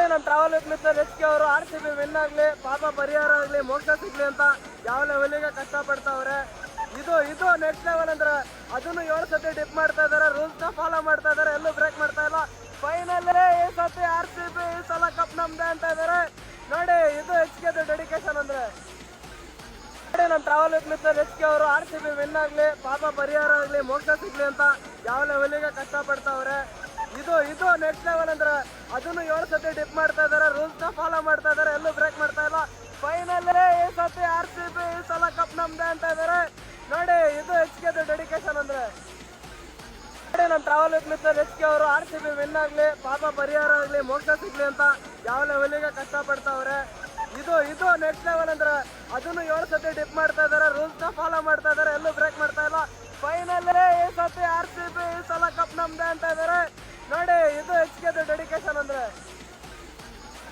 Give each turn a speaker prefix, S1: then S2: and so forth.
S1: ನಮ್ಮ travel with mister S K ಅವರು RCB win ಆಗ್ಲಿ, ಪಾಪ ಪರಿಹಾರ ಆಗ್ಲಿ, ಮೋಕ್ಷ ಸಿಗ್ಲಿ ಅಂತ ಯಾವ ಲೆವೆಲಿಗೆ ಕಷ್ಟ ಪಡ್ತಾವ್ರೆ. ಇದು ನೆಕ್ಸ್ಟ್ ಲೆವೆಲ್ ಅಂದ್ರೆ ಅದನ್ನು 7 ಸತಿ ಡಿಪ್ ಮಾಡ್ತಾ ಇದಾರೆ, ರೂಲ್ಸ್ ನ ಫಾಲೋ ಮಾಡ್ತಾ ಇದಾರೆ, ಎಲ್ಲೂ ಬ್ರೇಕ್ ಮಾಡ್ತಾ ಇಲ್ಲ. ಫೈನಲ್ ಈ ಸತಿ RCB ಈ ಸಲ ಕಪ್ ನಮ್ದೆ ಅಂತ ಇದಾರೆ ನೋಡಿ. ಇದು ಎಚ್ ಕೆ ಡೆಡಿಕೇಶನ್ ಅಂದ್ರೆ. ನಮ್ಮ travel with mister S K ಅವರು RCB ವಿನ್ ಆಗ್ಲಿ, ಪಾಪ ಪರಿಹಾರ ಆಗ್ಲಿ, ಮೋಕ್ಷ ಸಿಗ್ಲಿ ಅಂತ ಯಾವ ಲೆವೆಲಿಗೆ ಕಷ್ಟ ಪಡ್ತಾವ್ರೆ. ಇದು ನೆಕ್ಸ್ಟ್ ಲೆವೆಲ್ ಅಂದ್ರೆ ಅದನ್ನು 7 ಸತಿ ಡಿಪ್ ಮಾಡ್ತಾ ಇದಾರೆ, ರೂಲ್ಸ್ ನ ಫಾಲೋ ಮಾಡ್ತಾ ಇದಾರೆ, ಎಲ್ಲೂ ಬ್ರೇಕ್ ಮಾಡ್ತಾ ಇಲ್ಲ. ಫೈನಲ್ ಈ ಸತಿ RCB ಈ ಸಲ ಕಪ್ ನಮ್ದೆ ಅಂತ ಇದಾರೆ ನೋಡಿ. ಇದು ಎಚ್ ಕೆ ಡೆಡಿಕೇಶನ್ ಅಂದ್ರೆ. ನಮ್ಮ travel with mister S K ಅವರು RCB ವಿನ್ ಆಗ್ಲಿ, ಪಾಪ ಪರಿಹಾರ ಆಗ್ಲಿ, ಮೋಕ್ಷ ಸಿಗ್ಲಿ ಅಂತ ಯಾವ ಲೆವೆಲಿಗೆ ಕಷ್ಟ ಪಡ್ತಾವ್ರೆ. ಇದು ನೆಕ್ಸ್ಟ್ ಲೆವೆಲ್ ಅಂದ್ರೆ ಅದನ್ನು 7 ಸತಿ ಡಿಪ್ ಮಾಡ್ತಾ ಇದಾರೆ, ರೂಲ್ಸ್ ನ ಫಾಲೋ ಮಾಡ್ತಾ ಇದಾರೆ, ಎಲ್ಲೂ ಬ್ರೇಕ್ ಮಾಡ್ತಾ ಇಲ್ಲ. ಫೈನಲ್ ಈ ಸತಿ RCB ಈ ಸಲ ಕಪ್ ನಮ್ದೆ ಅಂತ ಇದಾರೆ ನೋಡಿ. ಇದು ಎಚ್ ಕೆ ಡೆಡಿಕೇಶನ್ ಅಂದ್ರೆ.